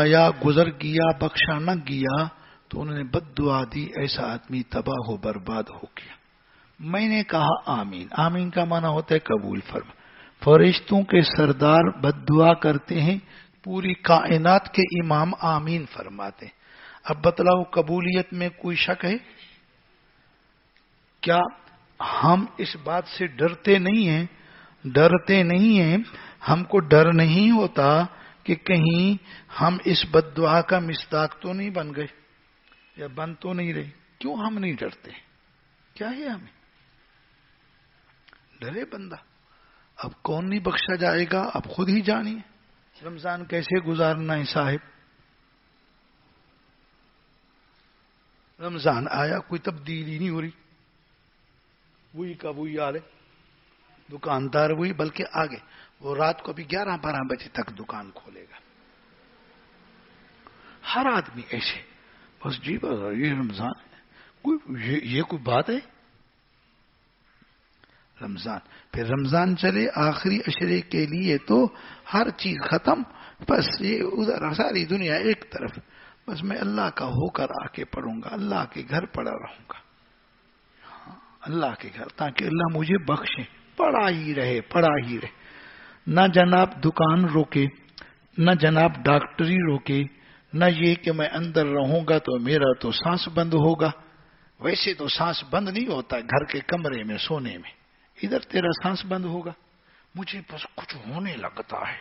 آیا گزر گیا بخشا نہ گیا تو انہوں نے بد دعا دی، ایسا آدمی تباہ و برباد ہو گیا۔ میں نے کہا آمین۔ آمین کا معنی ہوتا ہے قبول فرما۔ فرشتوں کے سردار بد دعا کرتے ہیں، پوری کائنات کے امام آمین فرماتے ہیں۔ اب بتلاؤ قبولیت میں کوئی شک ہے؟ کیا ہم اس بات سے ڈرتے نہیں ہیں؟ ڈرتے نہیں ہیں، ہم کو ڈر نہیں ہوتا کہ کہیں ہم اس بد دعا کا مصداق تو نہیں بن گئے یا بن تو نہیں رہے؟ کیوں ہم نہیں ڈرتے؟ کیا ہے ہمیں؟ ڈرے بندہ، اب کون نہیں بخشا جائے گا، اب خود ہی جانیے۔ رمضان کیسے گزارنا ہے صاحب؟ رمضان آیا کوئی تبدیلی نہیں ہو رہی، وہی کا وہی حال ہے، دکاندار وہی، بلکہ آگے وہ رات کو بھی 11-12 بجے تک دکان کھولے گا۔ ہر آدمی ایسے، بس جی بس یہ رمضان ہے، یہ کوئی بات ہے؟ رمضان، پھر رمضان چلے آخری عشرے کے لیے تو ہر چیز ختم، بس یہ ادھر ساری دنیا ایک طرف، بس میں اللہ کا ہو کر آ کے پڑھوں گا، اللہ کے گھر پڑا رہوں گا، اللہ کے گھر، تاکہ اللہ مجھے بخشے۔ پڑا ہی رہے، پڑا ہی رہے، نہ جناب دکان روکے، نہ جناب ڈاکٹری روکے، نہ یہ کہ میں اندر رہوں گا تو میرا تو سانس بند ہوگا۔ ویسے تو سانس بند نہیں ہوتا گھر کے کمرے میں سونے میں، ادھر تیرا سانس بند ہوگا، مجھے بس کچھ ہونے لگتا ہے۔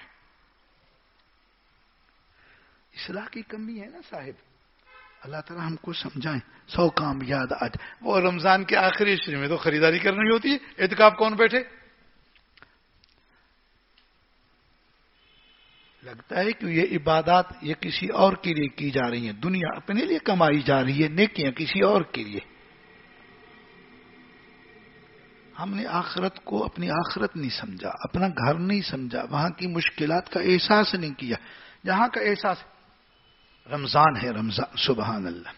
اصلاح کی کمی ہے نا صاحب، اللہ تعالیٰ ہم کو سمجھائیں۔ 100 کام یاد آج، وہ رمضان کے آخری عشرے میں تو خریداری کرنی ہوتی ہے، اعتکاف کون بیٹھے؟ لگتا ہے کہ یہ عبادات یہ کسی اور کے لیے کی جا رہی ہیں، دنیا اپنے لیے کمائی جا رہی ہے، نیکیاں کسی اور کے لیے۔ ہم نے آخرت کو اپنی آخرت نہیں سمجھا، اپنا گھر نہیں سمجھا، وہاں کی مشکلات کا احساس نہیں کیا۔ جہاں کا احساس رمضان ہے، رمضان، سبحان اللہ۔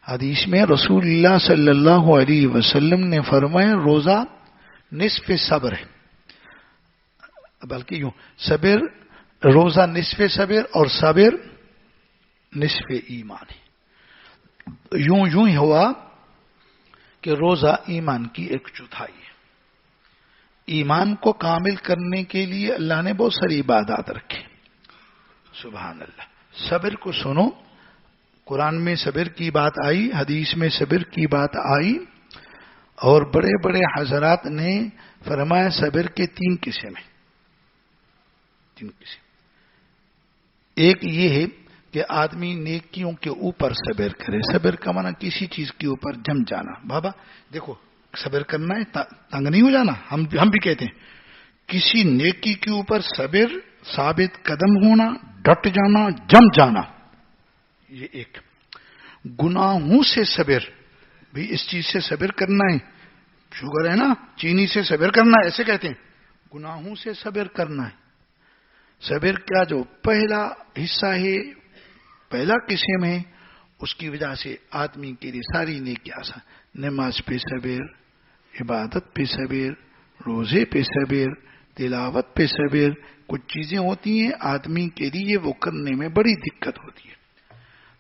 حدیث میں رسول اللہ صلی اللہ علیہ وسلم نے فرمایا روزہ نصف صبر ہے، بلکہ یوں صبر، روزہ نصف صبر اور صبر نصف ایمان ہے۔ یوں ہی ہوا کہ روزہ ایمان کی ایک چوتھائی ہے۔ ایمان کو کامل کرنے کے لیے اللہ نے بہت ساری عبادات رکھی، سبحان اللہ۔ صبر کو سنو، قرآن میں صبر کی بات آئی، حدیث میں صبر کی بات آئی، اور بڑے بڑے حضرات نے فرمایا صبر کے 3 قسم ہیں، 3 قسم۔ ایک یہ ہے کہ آدمی نیکیوں کے اوپر صبر کرے، صبر کا معنی کسی چیز کے اوپر جم جانا۔ بابا دیکھو صبر کرنا ہے، تنگ نہیں ہو جانا، ہم بھی کہتے ہیں کسی نیکی کے اوپر صبر، ثابت قدم ہونا، ڈٹ جانا، جم جانا۔ یہ ایک گناہوں سے صبر، بھی اس چیز سے صبر کرنا ہے، شوگر ہے نا، چینی سے صبر کرنا ہے، ایسے کہتے ہیں، گناہوں سے صبر کرنا ہے۔ صبر کا جو پہلا حصہ ہے، پہلا قسم ہے، اس کی وجہ سے آدمی کے لیے ساری نیکی آسان، نماز پہ صبر، عبادت پہ صبر، روزے پہ صبر، تلاوت پہ صبر۔ کچھ چیزیں ہوتی ہیں آدمی کے لیے وہ کرنے میں بڑی دقت ہوتی ہے۔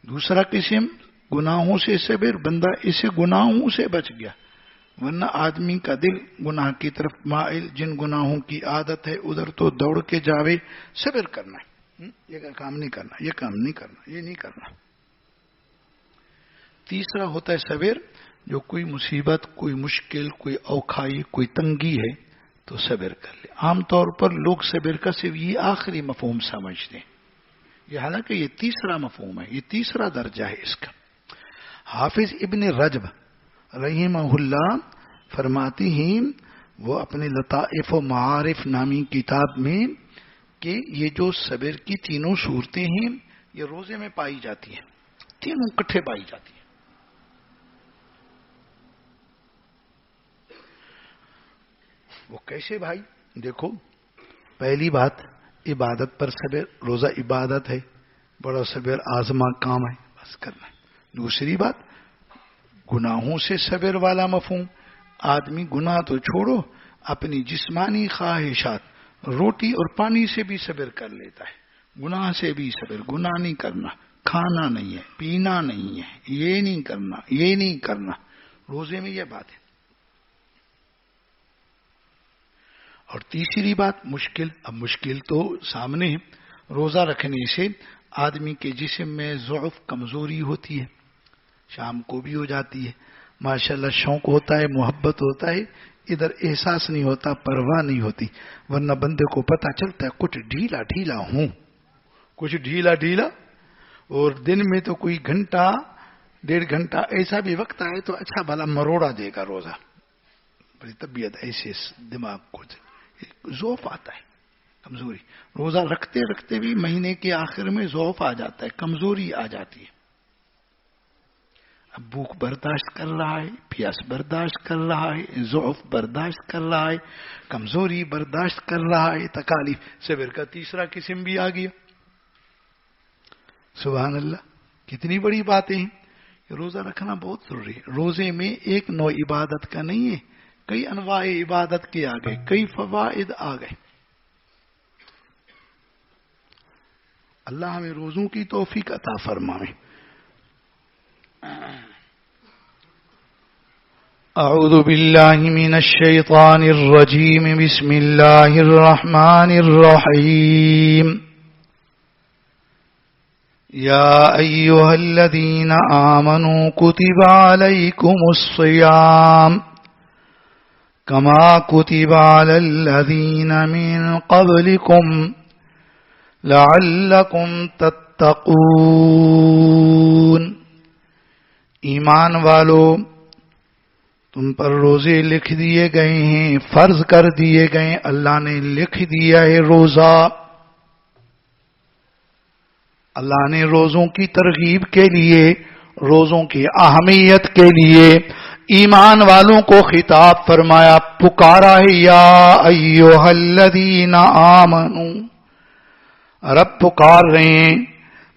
دوسرا قسم گناہوں سے صبر، بندہ اسے گناہوں سے بچ گیا، ورنہ آدمی کا دل گناہ کی طرف مائل، جن گناہوں کی عادت ہے ادھر تو دوڑ کے جاوے۔ صبر کرنا ہے، یہ کام نہیں کرنا، یہ کام نہیں کرنا، یہ نہیں کرنا۔ تیسرا ہوتا ہے صبر، جو کوئی مصیبت، کوئی مشکل، کوئی اوکھائی، کوئی تنگی ہے تو صبر کر لے۔ عام طور پر لوگ صبر کا صرف یہ آخری مفہوم سمجھتے ہیں، یہ حالانکہ یہ تیسرا مفہوم ہے، یہ تیسرا درجہ ہے اس کا۔ حافظ ابن رجب رحمہ اللہ فرماتے ہیں، وہ اپنے لطائف و معارف نامی کتاب میں، کہ یہ جو صبر کی تینوں صورتیں ہیں یہ روزے میں پائی جاتی ہیں، تینوں کٹھے پائی جاتی ہیں۔ وہ کیسے بھائی؟ دیکھو، پہلی بات عبادت پر صبر، روزہ عبادت ہے، بڑا صبر آزما کام ہے، بس کرنا ہے۔ دوسری بات گناہوں سے صبر والا مفہوم، آدمی گناہ تو چھوڑو، اپنی جسمانی خواہشات، روٹی اور پانی سے بھی صبر کر لیتا ہے، گناہ سے بھی صبر، گناہ نہیں کرنا، کھانا نہیں ہے، پینا نہیں ہے، یہ نہیں کرنا، یہ نہیں کرنا، روزے میں یہ بات ہے۔ اور تیسری بات مشکل، اب مشکل تو سامنے ہے، روزہ رکھنے سے آدمی کے جسم میں ضعف، کمزوری ہوتی ہے، شام کو بھی ہو جاتی ہے، ماشاءاللہ شوق ہوتا ہے، محبت ہوتا ہے، ادھر احساس نہیں ہوتا، پرواہ نہیں ہوتی، ورنہ بندے کو پتہ چلتا ہے کچھ ڈھیلا ڈھیلا ہوں، کچھ ڈھیلا ڈھیلا، اور دن میں تو کوئی گھنٹہ 1.5 گھنٹہ ایسا بھی وقت آئے تو اچھا بھلا مروڑا دے گا روزہ، بڑی طبیعت ایسے دماغ کو ضعف آتا ہے، کمزوری، روزہ رکھتے رکھتے بھی مہینے کے آخر میں ضعف آ جاتا ہے، کمزوری آ جاتی ہے، اب بھوک برداشت کر رہا ہے، پیاس برداشت کر رہا ہے، ضعف برداشت کر رہا ہے، کمزوری برداشت کر رہا ہے، تکالیف، صبر کا تیسرا قسم بھی آ گیا۔ سبحان اللہ، کتنی بڑی باتیں ہیں، روزہ رکھنا بہت ضروری ہے۔ روزے میں ایک نوع عبادت کا نہیں ہے، کئی انواع عبادت کے آ گئے، کئی فوائد آ گئے۔ اللہ ہمیں روزوں کی توفیق عطا فرمائے۔ اعوذ باللہ من الشیطان الرجیم، بسم اللہ الرحمن الرحیم۔ یا ایھا الذین آمنوا کتب علیکم الصیام کما کتب علی الذین من قبلکم لعلکم تتقون۔ ایمان والو، تم پر روزے لکھ دیے گئے ہیں، فرض کر دیے گئے، اللہ نے لکھ دیا ہے روزہ۔ اللہ نے روزوں کی ترغیب کے لیے، روزوں کی اہمیت کے لیے ایمان والوں کو خطاب فرمایا، پکارا ہے، یا ایھا الذین آمنوا، رب پکار رہے ہیں،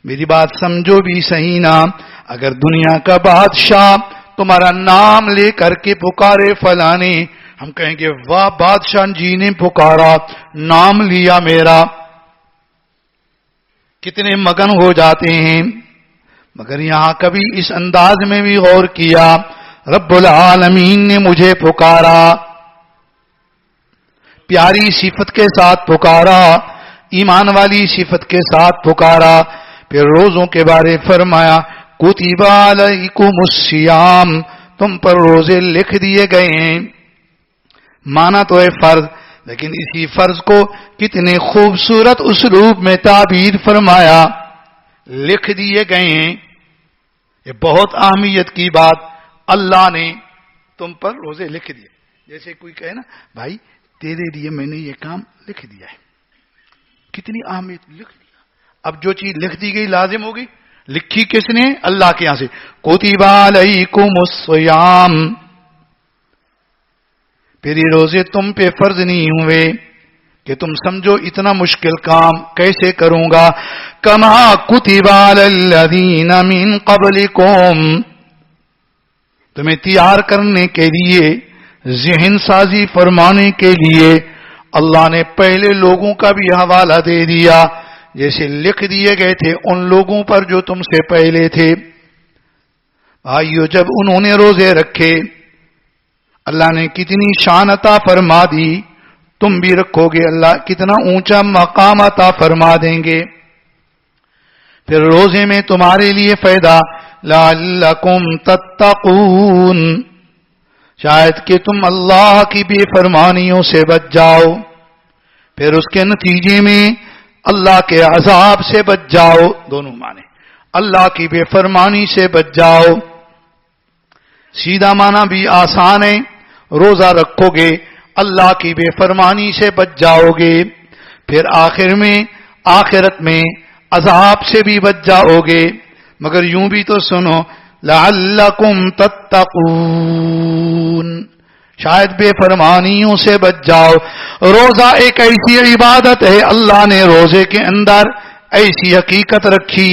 میری بات سمجھو بھی صحیح نا، اگر دنیا کا بادشاہ تمہارا نام لے کر کے پکارے فلانے، ہم کہیں گے واہ بادشاہ جی نے پکارا، نام لیا میرا، کتنے مگن ہو جاتے ہیں۔ مگر یہاں کبھی اس انداز میں بھی غور کیا، رب العالمین نے مجھے پکارا، پیاری صفت کے ساتھ پکارا، ایمان والی صفت کے ساتھ پکارا، پھر روزوں کے بارے فرمایا، کتب علیکم الصیام، تم پر روزے لکھ دیے گئے ہیں۔ مانا تو ہے فرض، لیکن اسی فرض کو کتنے خوبصورت اسلوب میں تعبیر فرمایا، لکھ دیے گئے ہیں۔ یہ بہت اہمیت کی بات، اللہ نے تم پر روزے لکھ دیے۔ جیسے کوئی کہے نا بھائی تیرے لیے میں نے یہ کام لکھ دیا ہے، کتنی اہمیت، لکھ دیا۔ اب جو چیز لکھ دی گئی لازم ہوگی، لکھی کس نے؟ اللہ کے یہاں سے۔ کتب علیکم الصیام، پھر یہ روزے تم پہ فرض نہیں ہوئے کہ تم سمجھو اتنا مشکل کام کیسے کروں گا، کما کتب علی الذین من قبلکم، تمہیں تیار کرنے کے لیے، ذہن سازی فرمانے کے لیے اللہ نے پہلے لوگوں کا بھی حوالہ دے دیا، جیسے لکھ دیے گئے تھے ان لوگوں پر جو تم سے پہلے تھے۔ بھائیو، جب انہوں نے روزے رکھے، اللہ نے کتنی شان عطا فرما دی، تم بھی رکھو گے، اللہ کتنا اونچا مقام عطا فرما دیں گے۔ پھر روزے میں تمہارے لیے فائدہ، لعلکم تتقون، شاید کہ تم اللہ کی بے فرمانیوں سے بچ جاؤ، پھر اس کے نتیجے میں اللہ کے عذاب سے بچ جاؤ، دونوں معنی، اللہ کی بے فرمانی سے بچ جاؤ۔ سیدھا معنی بھی آسان ہے، روزہ رکھو گے اللہ کی بے فرمانی سے بچ جاؤ گے، پھر آخر میں آخرت میں عذاب سے بھی بچ جاؤ گے۔ مگر یوں بھی تو سنو، لعلکم تتقون، شاید بے فرمانیوں سے بچ جاؤ۔ روزہ ایک ایسی عبادت ہے، اللہ نے روزے کے اندر ایسی حقیقت رکھی،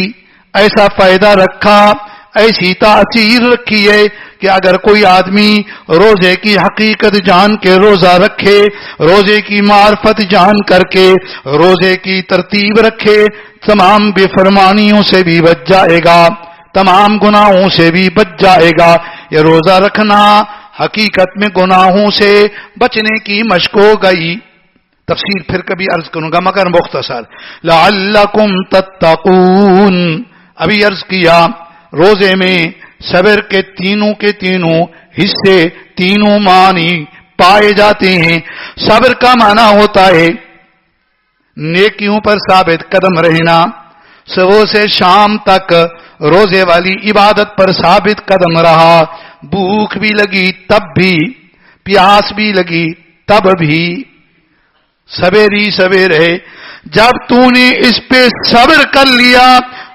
ایسا فائدہ رکھا، ایسی تاثیر رکھی ہے کہ اگر کوئی آدمی روزے کی حقیقت جان کے روزہ رکھے، روزے کی معرفت جان کر کے روزے کی ترتیب رکھے، تمام بے فرمانیوں سے بھی بچ جائے گا، تمام گناہوں سے بھی بچ جائے گا۔ یہ روزہ رکھنا حقیقت میں گناہوں سے بچنے کی مشق ہو گئی۔ تفسیر پھر کبھی عرض کروں گا مگر مختصر، لعلکم تتقون، ابھی عرض کیا روزے میں صبر کے تینوں حصے، تینوں معنی پائے جاتے ہیں۔ صبر کا معنی ہوتا ہے نیکیوں پر ثابت قدم رہنا، صبح سے شام تک روزے والی عبادت پر ثابت قدم رہا، بھوک بھی لگی تب بھی، پیاس بھی لگی تب بھی سویرے جب تو نے اس پہ صبر کر لیا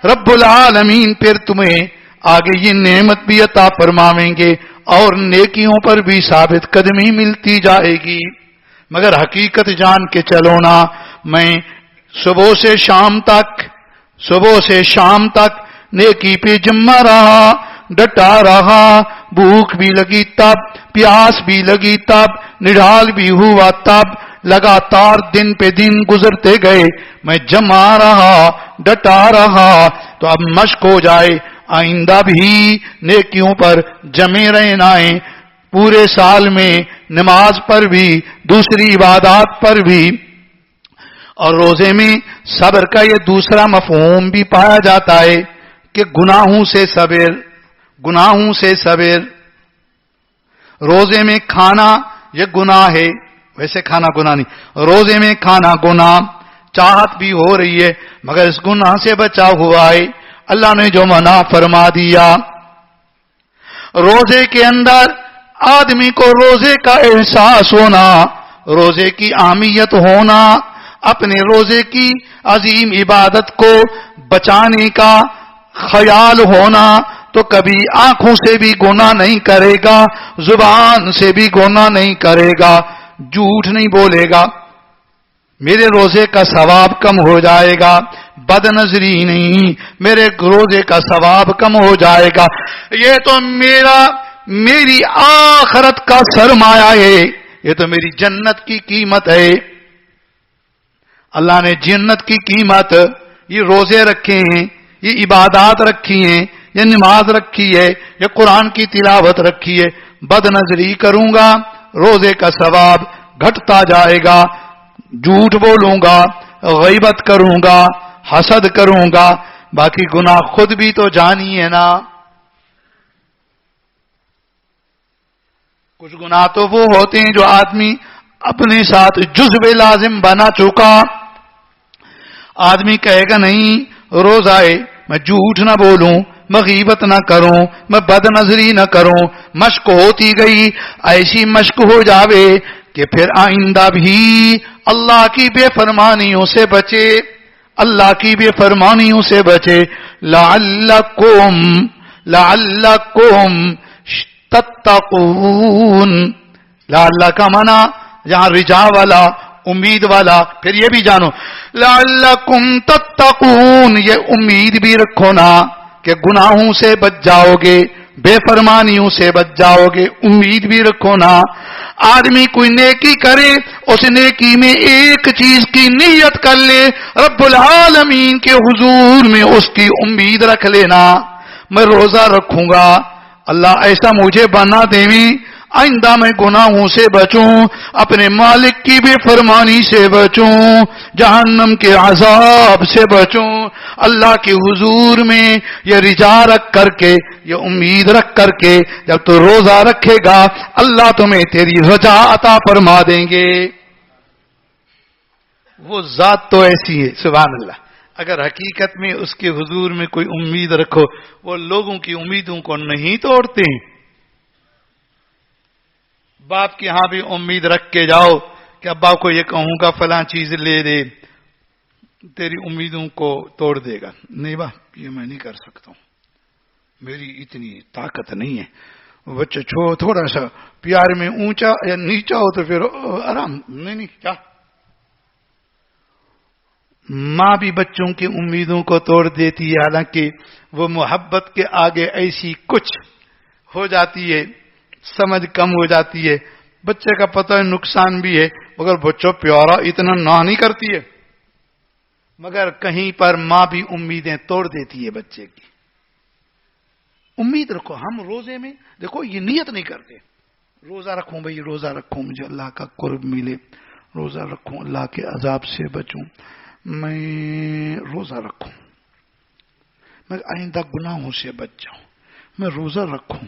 رب العالمین پھر تمہیں آگے یہ نعمت بھی عطا فرمائیں گے اور نیکیوں پر بھی ثابت قدمی ملتی جائے گی۔ مگر حقیقت جان کے چلو نا، میں صبح سے شام تک نیکی پہ جمع رہا، ڈٹا رہا، بھوک بھی لگی تب، پیاس بھی لگی تب، نڈال بھی ہوا تب، لگاتار دن پہ دن گزرتے گئے، میں جمع رہا، ڈٹا رہا، تو اب مشق ہو جائے آئندہ بھی نیکیوں پر جمے رہنا ہے، پورے سال میں نماز پر بھی، دوسری عبادات پر بھی۔ اور روزے میں صبر کا یہ دوسرا مفہوم بھی پایا جاتا ہے کہ گناہوں سے صبر۔ روزے میں کھانا یہ گناہ ہے، ویسے کھانا گناہ نہیں، روزے میں کھانا گناہ، چاہت بھی ہو رہی ہے مگر اس گناہ سے بچا ہوا ہے، اللہ نے جو منع فرما دیا۔ روزے کے اندر آدمی کو روزے کا احساس ہونا، روزے کی اہمیت ہونا، اپنے روزے کی عظیم عبادت کو بچانے کا خیال ہونا، تو کبھی آنکھوں سے بھی گناہ نہیں کرے گا، زبان سے بھی گناہ نہیں کرے گا، جھوٹ نہیں بولے گا، میرے روزے کا ثواب کم ہو جائے گا، بد نظری نہیں، میرے روزے کا ثواب کم ہو جائے گا، یہ تو میری آخرت کا سرمایہ ہے، یہ تو میری جنت کی قیمت ہے۔ اللہ نے جنت کی قیمت یہ روزے رکھے ہیں، یہ عبادات رکھی ہیں، یہ نماز رکھی ہے، یہ قرآن کی تلاوت رکھی ہے، بد نظری کروں گا روزے کا ثواب گھٹتا جائے گا، جھوٹ بولوں گا، غیبت کروں گا، حسد کروں گا، باقی گناہ خود بھی تو جانی ہے نا۔ کچھ گناہ تو وہ ہوتے ہیں جو آدمی اپنے ساتھ جزو لازم بنا چکا، آدمی کہے گا نہیں روزہ ہے میں جھوٹ نہ بولوں، میں غیبت نہ کروں، میں بد نظری نہ کروں، مشق ہوتی گئی، ایسی مشق ہو جاوے کہ پھر آئندہ بھی اللہ کی بے فرمانیوں سے بچے، اللہ کی بے فرمانیوں سے بچے۔ لعلکم تتقون، لعل کا معنی یہاں رجا والا، امید والا، پھر یہ بھی جانو لعلکم تتقون، یہ امید بھی رکھو نا کہ گناہوں سے بچ جاؤ گے، بے فرمانیوں سے بچ جاؤ گے، امید بھی رکھو نا۔ آدمی کوئی نیکی کرے، اس نیکی میں ایک چیز کی نیت کر لے، رب العالمین کے حضور میں اس کی امید رکھ لینا، میں روزہ رکھوں گا، اللہ ایسا مجھے بنا دے آئندہ میں گناہوں سے بچوں، اپنے مالک کی بے فرمانی سے بچوں، جہنم کے عذاب سے بچوں، اللہ کے حضور میں یہ رجا رکھ کر کے، یہ امید رکھ کر کے جب تو روزہ رکھے گا اللہ تمہیں تیری رجا عطا فرما دیں گے۔ وہ ذات تو ایسی ہے سبحان اللہ، اگر حقیقت میں اس کے حضور میں کوئی امید رکھو، وہ لوگوں کی امیدوں کو نہیں توڑتے ہیں۔ باپ کے ہاں بھی امید رکھ کے جاؤ کہ ابا کو یہ کہوں گا فلاں چیز لے دے، تیری امیدوں کو توڑ دے گا، نہیں باپ یہ میں نہیں کر سکتا ہوں، میری اتنی طاقت نہیں ہے۔ بچے تھوڑا سا پیار میں اونچا یا نیچا ہو تو پھر آرام نہیں کیا، ماں بھی بچوں کی امیدوں کو توڑ دیتی ہے، حالانکہ وہ محبت کے آگے ایسی کچھ ہو جاتی ہے، سمجھ کم ہو جاتی ہے، بچے کا پتہ ہے نقصان بھی ہے، مگر بچوں پیارا اتنا نہ نہیں کرتی ہے، مگر کہیں پر ماں بھی امیدیں توڑ دیتی ہے بچے کی. امید رکھو. ہم روزے میں دیکھو یہ نیت نہیں کرتے روزہ رکھوں بھائی، روزہ رکھوں مجھے اللہ کا قرب ملے، روزہ رکھوں اللہ کے عذاب سے بچوں، میں روزہ رکھوں، میں آئندہ گناہوں سے بچ جاؤں، میں روزہ رکھوں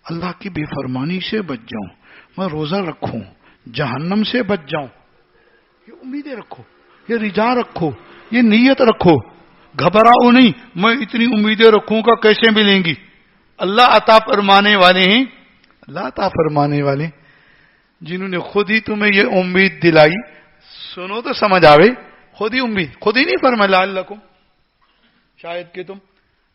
اللہ کی بے فرمانی سے بچ جاؤں، میں روزہ رکھوں جہنم سے بچ جاؤں. یہ امیدیں رکھو، یہ رجا رکھو، یہ نیت رکھو. گھبراؤ نہیں، میں اتنی امیدیں رکھوں گا کیسے ملیں گی. اللہ عطا فرمانے والے ہیں، اللہ عطا فرمانے والے جنہوں نے خود ہی تمہیں یہ امید دلائی. سنو تو سمجھ آوے. خود ہی امید، خود ہی نہیں فرمایا لعلکم، شاید کہ تم.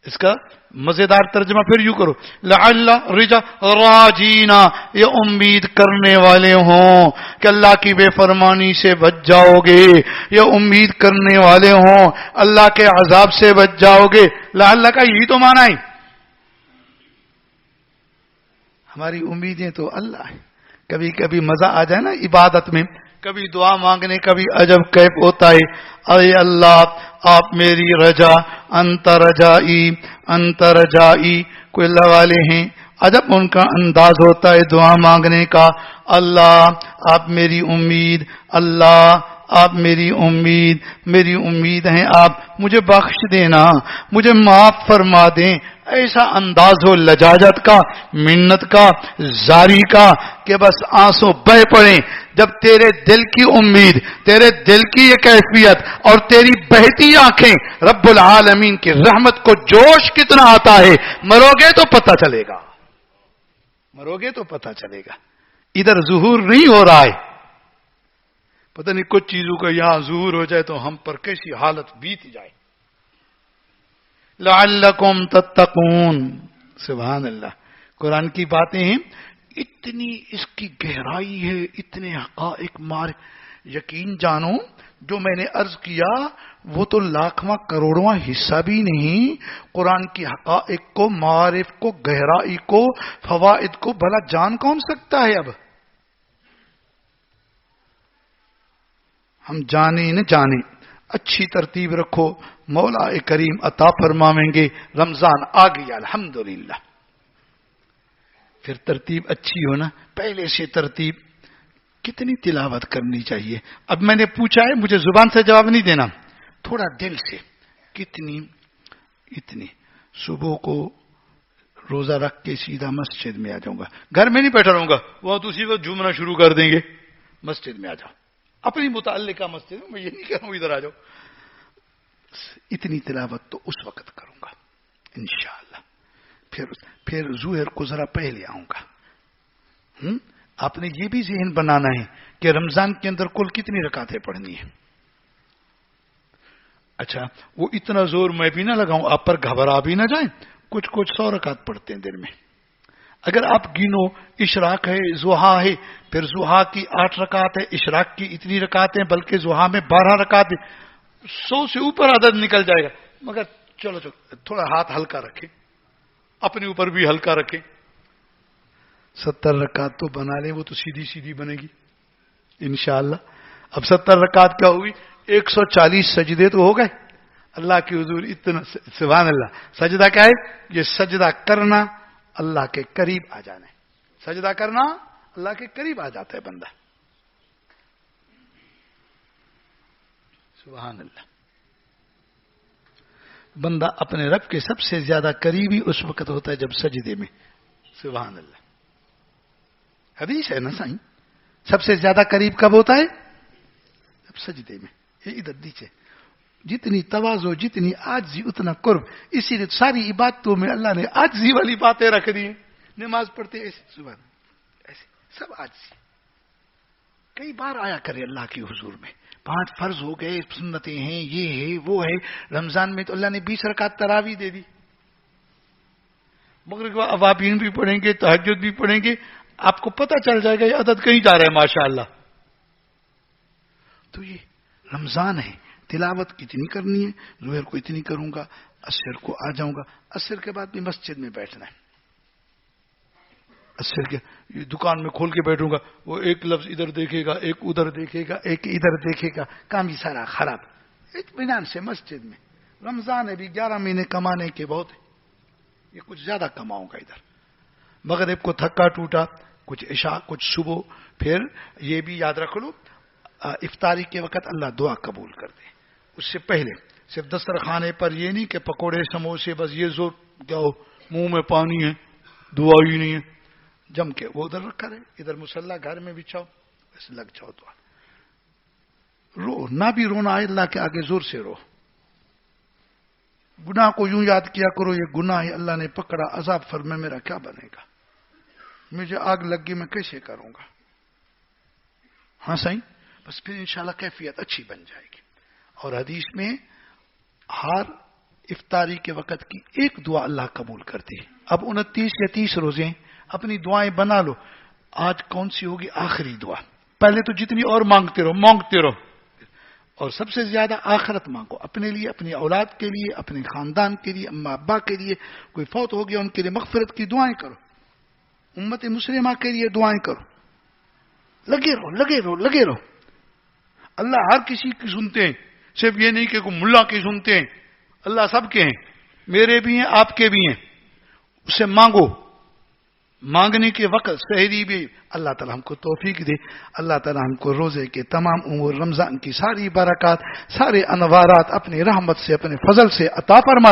اس کا مزیدار ترجمہ پھر یوں کرو، لعل رجا راجینا، یہ امید کرنے والے ہوں کہ اللہ کی بے فرمانی سے بچ جاؤ گے، یہ امید کرنے والے ہوں اللہ کے عذاب سے بچ جاؤ گے. لعل کا یہی تو معنی ہے. ہماری امیدیں تو اللہ ہے. کبھی کبھی مزہ آ جائے نا عبادت میں، کبھی دعا مانگنے کبھی عجب کیف ہوتا ہے. اے اللہ آپ میری رجا، انت رجائی، انت رجائی. کوئی اللہ والے ہیں عجب ان کا انداز ہوتا ہے دعا مانگنے کا. اللہ آپ میری امید، اللہ آپ میری امید، میری امید ہیں آپ مجھے بخش دینا، مجھے معاف فرما دیں. ایسا انداز ہو لجاجت کا، منت کا، زاری کا کہ بس آنسو بہ پڑیں. جب تیرے دل کی امید، تیرے دل کی یہ کیفیت اور تیری بہتی آنکھیں رب العالمین کی رحمت کو جوش کتنا آتا ہے، مرو گے تو پتہ چلے گا، مرو گے تو پتہ چلے گا. ادھر ظہور نہیں ہو رہا ہے، پتہ نہیں کچھ چیزوں کا یہاں ظہور ہو جائے تو ہم پر کیسی حالت بیت جائے. لعلکم تتقون. سبحان اللہ. قرآن کی باتیں ہیں، اتنی اس کی گہرائی ہے، اتنے حقائق یقین جانو. جو میں نے عرض کیا وہ تو لاکھواں کروڑواں حصہ بھی نہیں. قرآن کی حقائق کو، معارف کو، گہرائی کو، فوائد کو بھلا جان کون سکتا ہے. اب ہم جانے نہ جانے، اچھی ترتیب رکھو، مولا کریم عطا فرمائیں گے. رمضان آ گیا الحمدللہ. پھر ترتیب اچھی ہو نا، پہلے سے ترتیب. کتنی تلاوت کرنی چاہیے. اب میں نے پوچھا ہے، مجھے زبان سے جواب نہیں دینا، تھوڑا دل سے. کتنی اتنی. صبح کو روزہ رکھ کے سیدھا مسجد میں آ جاؤں گا، گھر میں نہیں بیٹھا رہوں گا، وہ تو اسی وقت جھومنا شروع کر دیں گے. مسجد میں آ جاؤ، اپنی متعلقہ مسجد میں. یہ نہیں کہہ رہا ہوں ادھر آ جاؤ. اتنی تلاوت تو اس وقت کروں گا انشاءاللہ. پھر ظہر کو ذرا پہلے آؤں گا. آپ نے یہ بھی ذہن بنانا ہے کہ رمضان کے اندر کل کتنی رکعتیں پڑھنی ہیں. اچھا وہ اتنا زور میں بھی نہ لگاؤں آپ پر، گھبرا بھی نہ جائیں. کچھ 100 رکعت پڑھتے ہیں دن میں. اگر آپ گنو، اشراق ہے، ضحیٰ ہے، پھر ضحیٰ کی 8 رکعت ہے، اشراق کی اتنی رکعتیں، بلکہ ضحیٰ میں 12 رکعت، 100 سے اوپر عدد نکل جائے گا. مگر چلو تھوڑا ہاتھ ہلکا رکھیں، اپنے اوپر بھی ہلکا رکھیں. 70 رکعت تو بنا لیں، وہ تو سیدھی سیدھی بنے گی انشاءاللہ. اب 70 رکعت کیا ہوئی؟ 140 سجدے تو ہو گئے اللہ کی حضور. اتنا سبحان اللہ. سجدہ کیا ہے؟ یہ سجدہ کرنا اللہ کے قریب آ جانا ہے. سجدہ کرنا اللہ کے قریب آ جاتا ہے بندہ. سبحان اللہ. بندہ اپنے رب کے سب سے زیادہ قریبی اس وقت ہوتا ہے جب سجدے میں. سبحان اللہ. حدیث ہے نا سائیں، سب سے زیادہ قریب کب ہوتا ہے؟ جب سجدے میں. یہ ادھر نیچے جتنی تواضع، جتنی عاجزی اتنا قرب. اسی لیے ساری عبادتوں میں اللہ نے عاجزی والی باتیں رکھ دی ہیں. نماز پڑھتے ایسے، سبحان ایسے سب عاجزی. کئی بار آیا کرے اللہ کی حضور میں. 5 فرض ہو گئے، سنتیں ہیں، یہ ہے وہ ہے. رمضان میں تو اللہ نے 20 رکعت تراویح دے دی. مغرب کے اوابین بھی پڑھیں گے، تہجد بھی پڑھیں گے، آپ کو پتہ چل جائے گا یہ عدد کہیں جا رہا ہے ماشاءاللہ. تو یہ رمضان ہے. تلاوت کتنی کرنی ہے؟ ظہر کو اتنی کروں گا، عصر کو آ جاؤں گا. عصر کے بعد بھی مسجد میں بیٹھنا ہے. اصل کے دکان میں کھول کے بیٹھوں گا، وہ ایک لفظ ادھر دیکھے گا، ایک ادھر دیکھے گا، ایک ادھر دیکھے گا، کام ہی سارا خراب. اطمینان سے مسجد میں رمضان ہے بھی 11 مہینے کمانے کے بہت ہے، یہ کچھ زیادہ کماؤں گا ادھر. مغرب کو تھکا ٹوٹا، کچھ عشاء کچھ صبح. پھر یہ بھی یاد رکھ لو افطاری کے وقت اللہ دعا قبول کر دے. اس سے پہلے صرف دسترخوانے پر یہ نہیں کہ پکوڑے سموسے بس یہ زور کیا ہو منہ میں پانی ہے دعا ہی نہیں ہے، جم کے وہ ادھر رکھا رہے، ادھر مصلی گھر میں بچھاؤ، بس لگ جاؤ دعا. رو نہ بھی رونا ہے اللہ کے آگے زور سے رو. گناہ کو یوں یاد کیا کرو یہ گناہ ہے، اللہ نے پکڑا عذاب فرمائے میرا کیا بنے گا، مجھے آگ لگ گئی میں کیسے کروں گا. ہاں صحیح، بس پھر انشاءاللہ کیفیت اچھی بن جائے گی. اور حدیث میں ہر افطاری کے وقت کی ایک دعا اللہ قبول کرتی ہے. اب 29 یا 30 روزے اپنی دعائیں بنا لو، آج کون سی ہوگی آخری دعا. پہلے تو جتنی اور مانگتے رہو، اور سب سے زیادہ آخرت مانگو، اپنے لیے، اپنی اولاد کے لیے، اپنے خاندان کے لیے، اماں ابا کے لیے، کوئی فوت ہو گیا ان کے لیے مغفرت کی دعائیں کرو، امت مسلمہ کے لیے دعائیں کرو. لگے رہو لگے رہو لگے رہو. اللہ ہر کسی کی سنتے ہیں، صرف یہ نہیں کہ کوئی ملا کی سنتے ہیں، اللہ سب کے ہیں، میرے بھی ہیں آپ کے بھی ہیں. اسے مانگو، مانگنے کے وقت سحری بھی اللہ تعالیٰ ہم کو توفیق دے. اللہ تعالیٰ ہم کو روزے کے تمام امور، رمضان کی ساری برکات، سارے انوارات اپنی رحمت سے، اپنے فضل سے عطا فرما